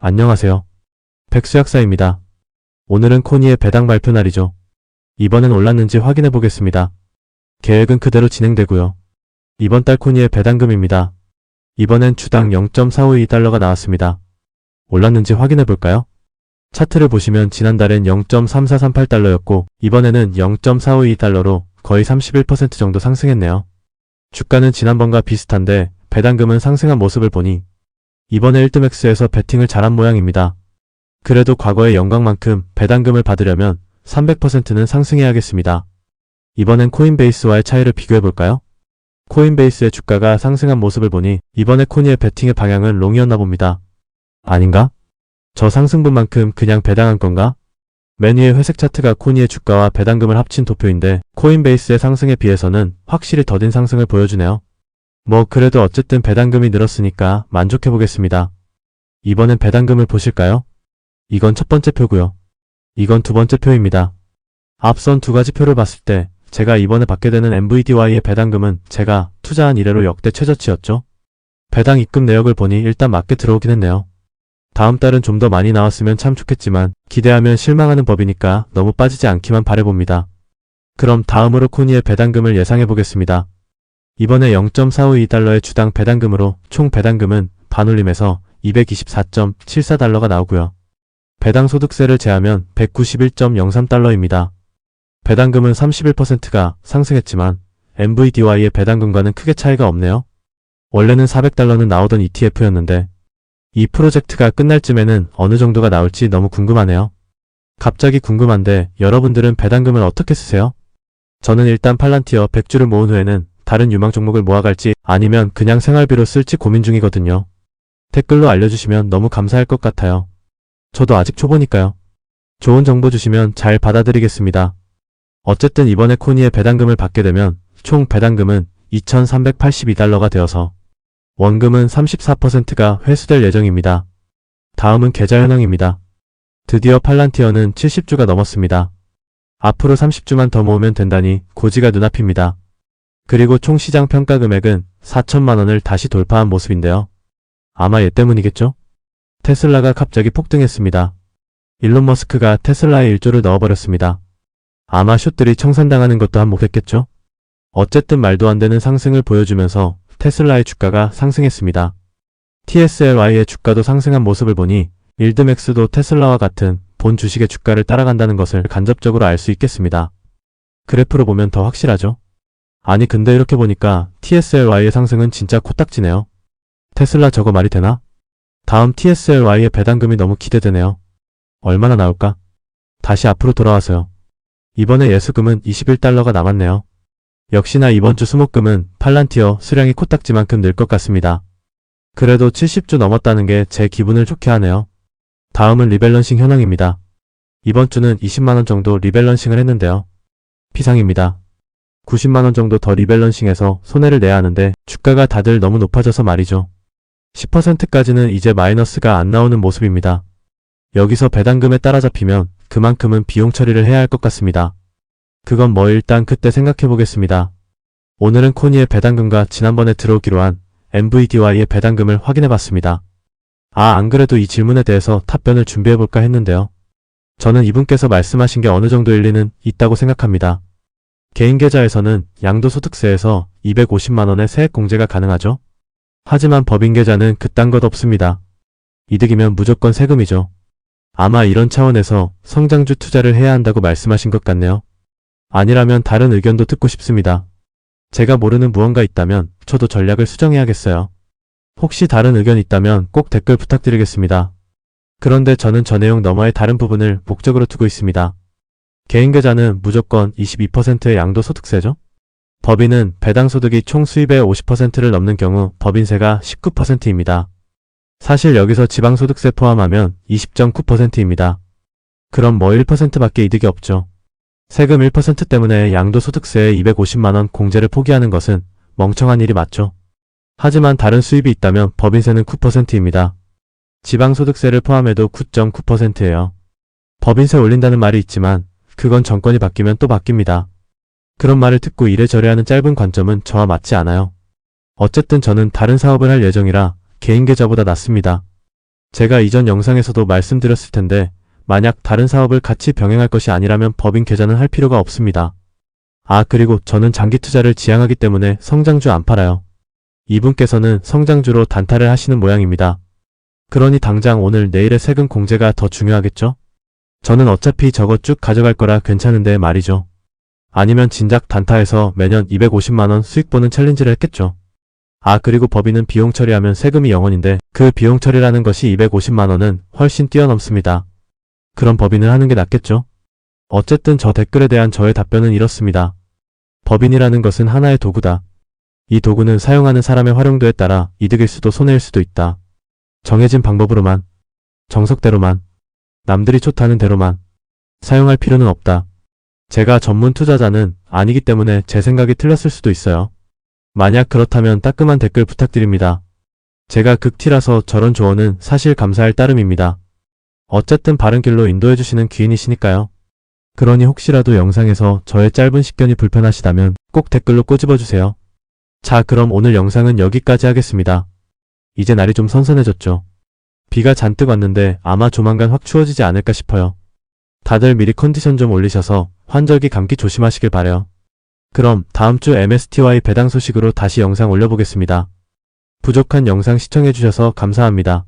안녕하세요. 백수약사입니다. 오늘은 코니의 배당 발표 날이죠. 이번엔 올랐는지 확인해 보겠습니다. 계획은 그대로 진행되고요. 이번 달 코니의 배당금입니다. 이번엔 주당 0.452달러가 나왔습니다. 올랐는지 확인해 볼까요? 차트를 보시면 지난달엔 0.3438달러였고 이번에는 0.452달러로 거의 31% 정도 상승했네요. 주가는 지난번과 비슷한데 배당금은 상승한 모습을 보니 이번에 1등맥스에서 베팅을 잘한 모양입니다. 그래도 과거의 영광만큼 배당금을 받으려면 300%는 상승해야겠습니다. 이번엔 코인베이스와의 차이를 비교해볼까요? 코인베이스의 주가가 상승한 모습을 보니 이번에 코니의 베팅의 방향은 롱이었나 봅니다. 아닌가? 저 상승분만큼 그냥 배당한 건가? 맨 위의 회색 차트가 코니의 주가와 배당금을 합친 도표인데 코인베이스의 상승에 비해서는 확실히 더딘 상승을 보여주네요. 뭐 그래도 어쨌든 배당금이 늘었으니까 만족해보겠습니다. 이번엔 배당금을 보실까요? 이건 첫 번째 표고요. 이건 두 번째 표입니다. 앞선 두 가지 표를 봤을 때 제가 이번에 받게 되는 MVDY의 배당금은 제가 투자한 이래로 역대 최저치였죠. 배당 입금 내역을 보니 일단 맞게 들어오긴 했네요. 다음 달은 좀 더 많이 나왔으면 참 좋겠지만 기대하면 실망하는 법이니까 너무 빠지지 않기만 바라봅니다. 그럼 다음으로 코니의 배당금을 예상해보겠습니다. 이번에 0.452달러의 주당 배당금으로 총 배당금은 반올림에서 224.74달러가 나오고요. 배당소득세를 제하면 191.03달러입니다. 배당금은 31%가 상승했지만 MVDY의 배당금과는 크게 차이가 없네요. 원래는 400달러는 나오던 ETF였는데 이 프로젝트가 끝날 쯤에는 어느 정도가 나올지 너무 궁금하네요. 갑자기 궁금한데 여러분들은 배당금을 어떻게 쓰세요? 저는 일단 팔란티어 100주를 모은 후에는 다른 유망 종목을 모아갈지 아니면 그냥 생활비로 쓸지 고민 중이거든요. 댓글로 알려주시면 너무 감사할 것 같아요. 저도 아직 초보니까요. 좋은 정보 주시면 잘 받아드리겠습니다. 어쨌든 이번에 코니의 배당금을 받게 되면 총 배당금은 2,382달러가 되어서 원금은 34%가 회수될 예정입니다. 다음은 계좌 현황입니다. 드디어 팔란티어는 70주가 넘었습니다. 앞으로 30주만 더 모으면 된다니 고지가 눈앞입니다. 그리고 총 시장 평가 금액은 4천만원을 다시 돌파한 모습인데요. 아마 얘 때문이겠죠? 테슬라가 갑자기 폭등했습니다. 일론 머스크가 테슬라에 1조를 넣어버렸습니다. 아마 숏들이 청산당하는 것도 한몫했겠죠? 어쨌든 말도 안 되는 상승을 보여주면서 테슬라의 주가가 상승했습니다. TSLY의 주가도 상승한 모습을 보니 일드맥스도 테슬라와 같은 본 주식의 주가를 따라간다는 것을 간접적으로 알 수 있겠습니다. 그래프로 보면 더 확실하죠? 아니 근데 이렇게 보니까 TSLY의 상승은 진짜 코딱지네요. 테슬라 저거 말이 되나? 다음 TSLY의 배당금이 너무 기대되네요. 얼마나 나올까? 다시 앞으로 돌아와서요. 이번에 예수금은 21달러가 남았네요. 역시나 이번 주 수목금은 팔란티어 수량이 코딱지만큼 늘 것 같습니다. 그래도 70주 넘었다는 게 제 기분을 좋게 하네요. 다음은 리밸런싱 현황입니다. 이번 주는 20만원 정도 리밸런싱을 했는데요. 피상입니다. 90만원 정도 더 리밸런싱해서 손해를 내야 하는데 주가가 다들 너무 높아져서 말이죠. 10%까지는 이제 마이너스가 안 나오는 모습입니다. 여기서 배당금에 따라잡히면 그만큼은 비용 처리를 해야 할 것 같습니다. 그건 뭐 일단 그때 생각해 보겠습니다. 오늘은 코니의 배당금과 지난번에 들어오기로 한 MVDY의 배당금을 확인해 봤습니다. 안 그래도 이 질문에 대해서 답변을 준비해 볼까 했는데요. 저는 이분께서 말씀하신 게 어느 정도 일리는 있다고 생각합니다. 개인 계좌에서는 양도소득세에서 250만원의 세액 공제가 가능하죠. 하지만 법인 계좌는 그딴 것 없습니다. 이득이면 무조건 세금이죠. 아마 이런 차원에서 성장주 투자를 해야 한다고 말씀하신 것 같네요. 아니라면 다른 의견도 듣고 싶습니다. 제가 모르는 무언가 있다면 저도 전략을 수정해야겠어요. 혹시 다른 의견 있다면 꼭 댓글 부탁드리겠습니다. 그런데 저는 저 내용 너머의 다른 부분을 목적으로 두고 있습니다. 개인 계좌는 무조건 22%의 양도소득세죠? 법인은 배당소득이 총 수입의 50%를 넘는 경우 법인세가 19%입니다. 사실 여기서 지방소득세 포함하면 20.9%입니다. 그럼 뭐 1%밖에 이득이 없죠. 세금 1% 때문에 양도소득세의 250만원 공제를 포기하는 것은 멍청한 일이 맞죠. 하지만 다른 수입이 있다면 법인세는 9%입니다. 지방소득세를 포함해도 9.9%예요. 법인세 올린다는 말이 있지만 그건 정권이 바뀌면 또 바뀝니다. 그런 말을 듣고 이래저래 하는 짧은 관점은 저와 맞지 않아요. 어쨌든 저는 다른 사업을 할 예정이라 개인 계좌보다 낫습니다. 제가 이전 영상에서도 말씀드렸을 텐데 만약 다른 사업을 같이 병행할 것이 아니라면 법인 계좌는 할 필요가 없습니다. 그리고 저는 장기 투자를 지향하기 때문에 성장주 안 팔아요. 이분께서는 성장주로 단타를 하시는 모양입니다. 그러니 당장 오늘 내일의 세금 공제가 더 중요하겠죠? 저는 어차피 저거 쭉 가져갈 거라 괜찮은데 말이죠. 아니면 진작 단타에서 매년 250만원 수익 보는 챌린지를 했겠죠. 그리고 법인은 비용 처리하면 세금이 0원인데 그 비용 처리라는 것이 250만원은 훨씬 뛰어넘습니다. 그럼 법인을 하는 게 낫겠죠? 어쨌든 저 댓글에 대한 저의 답변은 이렇습니다. 법인이라는 것은 하나의 도구다. 이 도구는 사용하는 사람의 활용도에 따라 이득일 수도 손해일 수도 있다. 정해진 방법으로만, 정석대로만, 남들이 좋다는 대로만 사용할 필요는 없다. 제가 전문 투자자는 아니기 때문에 제 생각이 틀렸을 수도 있어요. 만약 그렇다면 따끔한 댓글 부탁드립니다. 제가 극티라서 저런 조언은 사실 감사할 따름입니다. 어쨌든 바른 길로 인도해주시는 귀인이시니까요. 그러니 혹시라도 영상에서 저의 짧은 식견이 불편하시다면 꼭 댓글로 꼬집어주세요. 자, 그럼 오늘 영상은 여기까지 하겠습니다. 이제 날이 좀 선선해졌죠. 비가 잔뜩 왔는데 아마 조만간 확 추워지지 않을까 싶어요. 다들 미리 컨디션 좀 올리셔서 환절기 감기 조심하시길 바래요. 그럼 다음주 MSTY 배당 소식으로 다시 영상 올려보겠습니다. 부족한 영상 시청해주셔서 감사합니다.